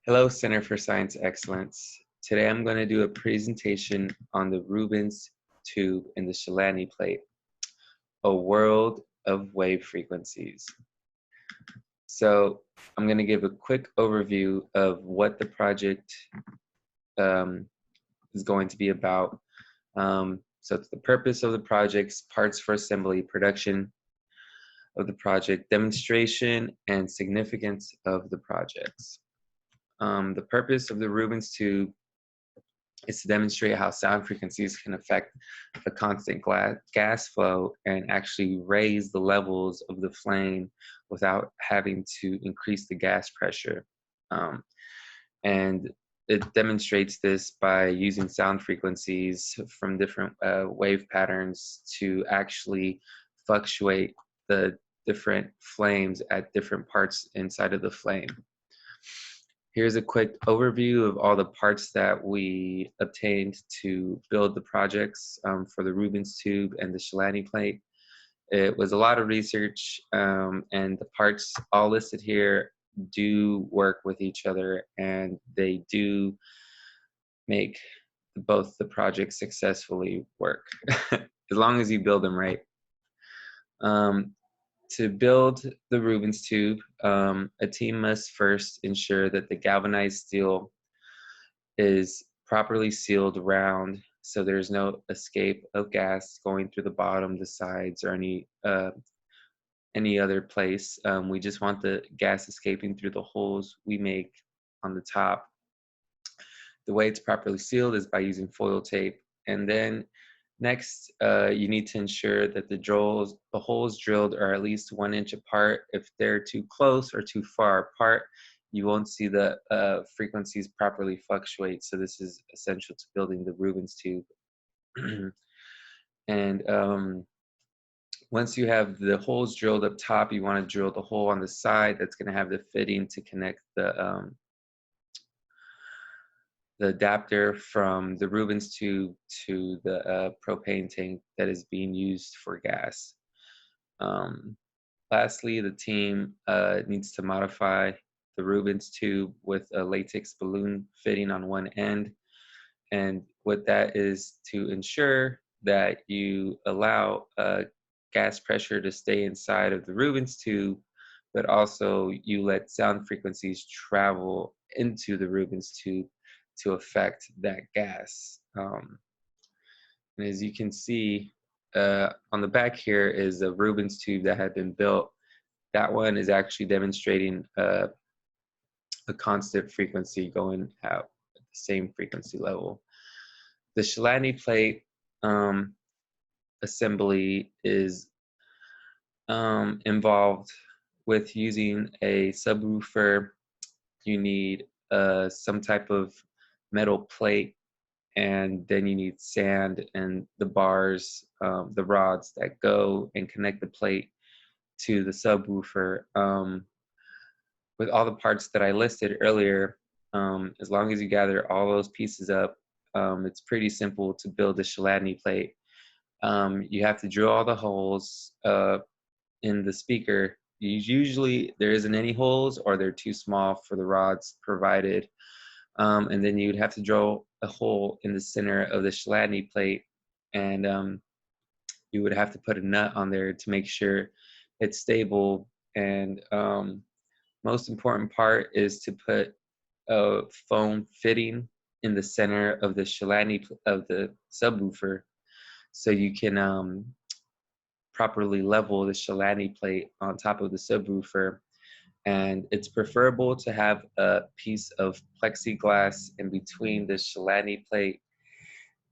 Hello, Center for Science Excellence. Today I'm going to do a presentation on the Rubens tube and the Chladni plate, a world of wave frequencies. So I'm going to give a quick overview of what the project is going to be about. So it's the purpose of the projects, parts for assembly, production of the project, demonstration, and significance of the projects. The purpose of the Rubens tube is to demonstrate how sound frequencies can affect the constant gas flow and actually raise the levels of the flame without having to increase the gas pressure. And it demonstrates this by using sound frequencies from different wave patterns to actually fluctuate the different flames at different parts inside of the flame. Here's a quick overview of all the parts that we obtained to build the projects for the Rubens tube and the Chladni plate. It was a lot of research, and the parts all listed here do work with each other, and they do make both the projects successfully work, as long as you build them right. To build the Rubens tube, a team must first ensure that the galvanized steel is properly sealed around so there's no escape of gas going through the bottom, the sides, or any other place. We just want the gas escaping through the holes we make on the top. The way it's properly sealed is by using foil tape. And then next, you need to ensure that the holes drilled are at least 1 inch apart. If they're too close or too far apart, you won't see the frequencies properly fluctuate. So this is essential to building the Rubens tube. And once you have the holes drilled up top, you want to drill the hole on the side that's going to have the fitting to connect the adapter from the Rubens tube to the propane tank that is being used for gas. Lastly, the team needs to modify the Rubens tube with a latex balloon fitting on one end. And what that is to ensure that you allow gas pressure to stay inside of the Rubens tube, but also you let sound frequencies travel into the Rubens tube to affect that gas. And as you can see, on the back here is a Rubens tube that had been built. That one is actually demonstrating a constant frequency going out at the same frequency level. The Chladni plate assembly is involved with using a subwoofer. You need some type of metal plate, and then you need sand and the bars, the rods that go and connect the plate to the subwoofer. With all the parts that I listed earlier, as long as you gather all those pieces up, it's pretty simple to build a Chladni plate. You have to drill all the holes in the speaker. Usually there isn't any holes, or they're too small for the rods provided. And then you'd have to drill a hole in the center of the Chladni plate, and you would have to put a nut on there to make sure it's stable. And most important part is to put a foam fitting in the center of the Chladni of the subwoofer, so you can properly level the Chladni plate on top of the subwoofer. And it's preferable to have a piece of plexiglass in between the Chladni plate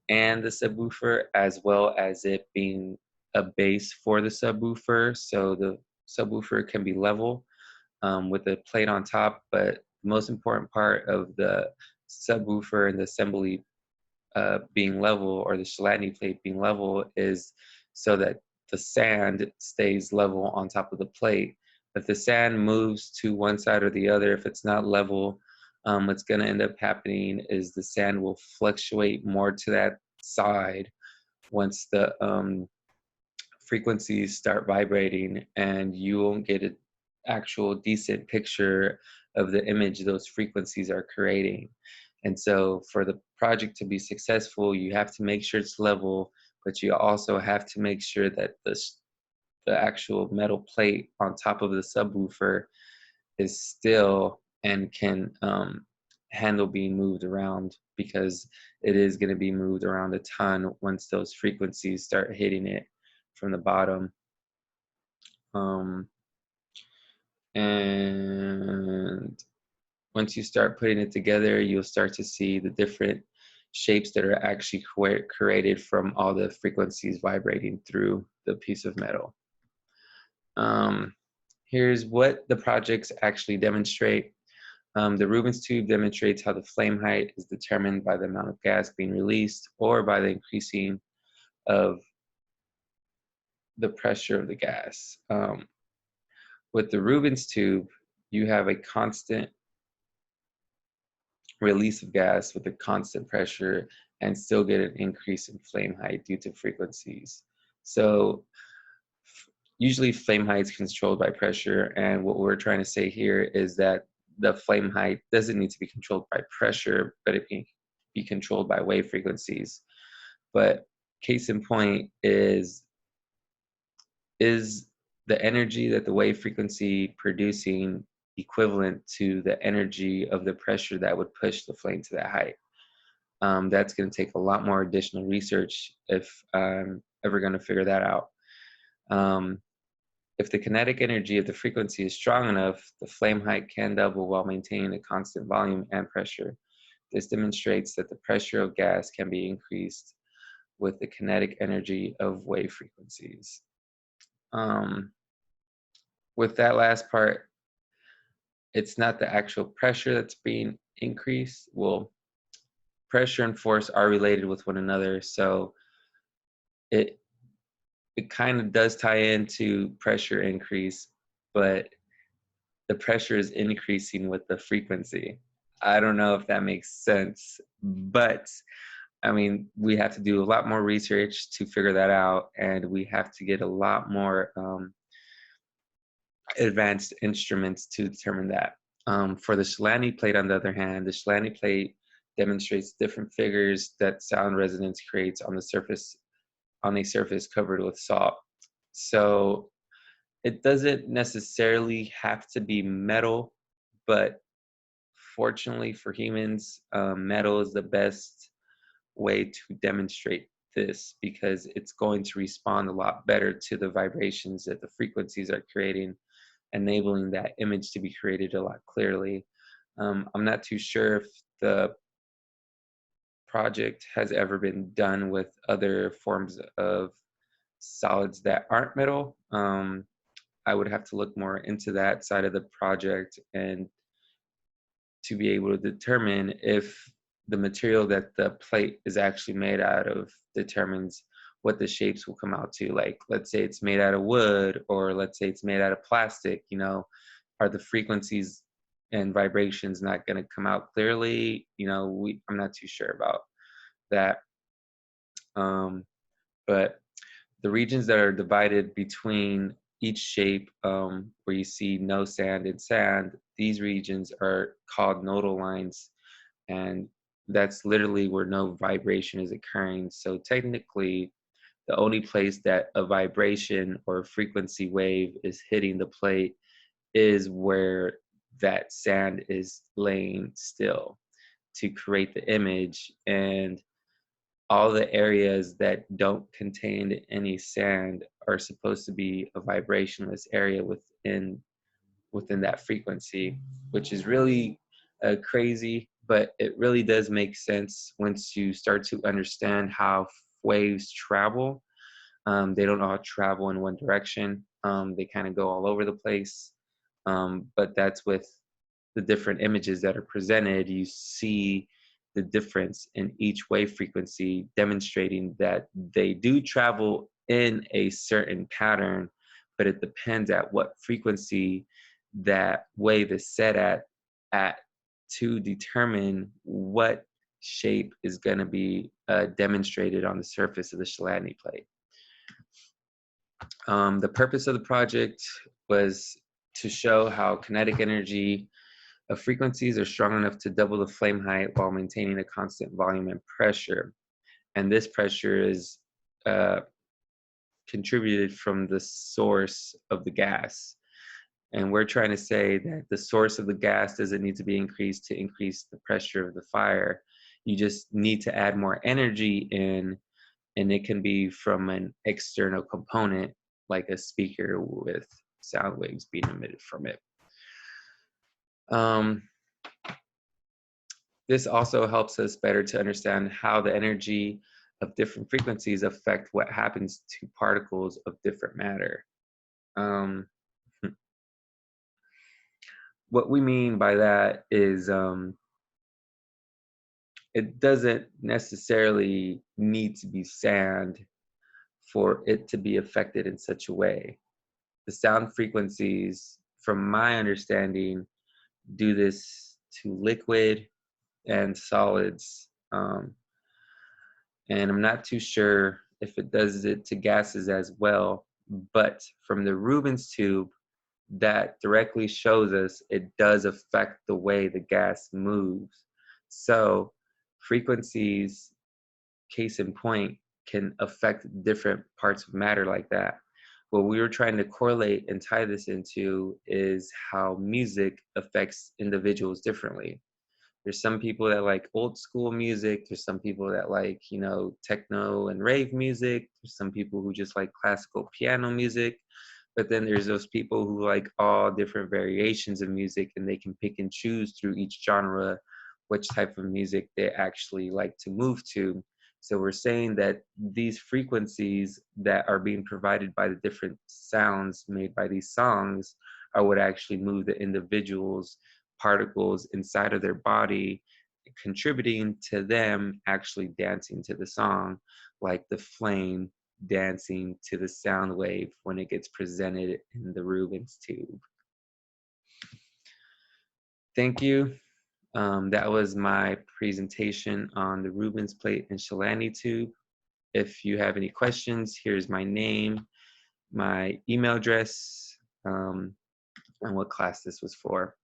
and the subwoofer, as well as it being a base for the subwoofer, so the subwoofer can be level with the plate on top. But the most important part of the subwoofer and the assembly being level, or the Chladni plate being level, is so that the sand stays level on top of the plate. If the sand moves to one side or the other, if it's not level, what's going to end up happening is the sand will fluctuate more to that side once the frequencies start vibrating, and you won't get an actual decent picture of the image those frequencies are creating. And so for the project to be successful, you have to make sure it's level, but you also have to make sure that the actual metal plate on top of the subwoofer is still and can handle being moved around, because it is going to be moved around a ton once those frequencies start hitting it from the bottom. And once you start putting it together, you'll start to see the different shapes that are actually created from all the frequencies vibrating through the piece of metal. Here's what the projects actually demonstrate. The Rubens tube demonstrates how the flame height is determined by the amount of gas being released or by the increasing of the pressure of the gas. With the Rubens tube, you have a constant release of gas with a constant pressure and still get an increase in flame height due to frequencies. So usually flame height is controlled by pressure, and what we're trying to say here is that the flame height doesn't need to be controlled by pressure, but it can be controlled by wave frequencies. But case in point is the energy that the wave frequency producing equivalent to the energy of the pressure that would push the flame to that height? That's going to take a lot more additional research if I'm ever going to figure that out. If the kinetic energy of the frequency is strong enough, the flame height can double while maintaining a constant volume and pressure. This demonstrates that the pressure of gas can be increased with the kinetic energy of wave frequencies. With that last part, it's not the actual pressure that's being increased. Well, pressure and force are related with one another, so it kind of does tie into pressure increase, but the pressure is increasing with the frequency. I don't know if that makes sense, but I mean, we have to do a lot more research to figure that out, and we have to get a lot more advanced instruments to determine that. For the Chladni plate, on the other hand, the Chladni plate demonstrates different figures that sound resonance creates on a surface covered with salt. So it doesn't necessarily have to be metal, but fortunately for humans, metal is the best way to demonstrate this, because it's going to respond a lot better to the vibrations that the frequencies are creating, enabling that image to be created a lot clearly. I'm not too sure if the project has ever been done with other forms of solids that aren't metal. I would have to look more into that side of the project and to be able to determine if the material that the plate is actually made out of determines what the shapes will come out to. Like, let's say it's made out of wood, or let's say it's made out of plastic, are the frequencies and vibrations not going to come out clearly? I'm not too sure about that. But the regions that are divided between each shape, where you see no sand and sand, these regions are called nodal lines, and that's literally where no vibration is occurring. So technically, the only place that a vibration or a frequency wave is hitting the plate is where that sand is laying still to create the image. And all the areas that don't contain any sand are supposed to be a vibrationless area within that frequency, which is really crazy, but it really does make sense once you start to understand how waves travel. They don't all travel in one direction. They kind of go all over the place. But that's with the different images that are presented. You see the difference in each wave frequency, demonstrating that they do travel in a certain pattern, but it depends at what frequency that wave is set at to determine what shape is going to be demonstrated on the surface of the Chladni plate. The purpose of the project was to show how kinetic energy Frequencies are strong enough to double the flame height while maintaining a constant volume and pressure. And this pressure is uh, contributed from the source of the gas. And we're trying to say that the source of the gas doesn't need to be increased to increase the pressure of the fire. You just need to add more energy in, and it can be from an external component like a speaker with sound waves being emitted from it. Um, this also helps us better to understand how the energy of different frequencies affect what happens to particles of different matter. Um, what we mean by that is it doesn't necessarily need to be sand for it to be affected in such a way. The sound frequencies, from my understanding, do this to liquid and solids. And I'm not too sure if it does it to gases as well, but from the Rubens tube, that directly shows us it does affect the way the gas moves. So frequencies, case in point, can affect different parts of matter like that. What we were trying to correlate and tie this into is how music affects individuals differently. There's some people that like old school music. There's some people that like, techno and rave music. There's some people who just like classical piano music. But then there's those people who like all different variations of music, and they can pick and choose through each genre which type of music they actually like to move to. So we're saying that these frequencies that are being provided by the different sounds made by these songs are what actually move the individuals' particles inside of their body, contributing to them actually dancing to the song, like the flame dancing to the sound wave when it gets presented in the Rubens tube. Thank you. That was my presentation on the Rubens plate and Chladni tube. If you have any questions, here's my name, my email address, and what class this was for.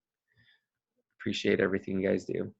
Appreciate everything you guys do.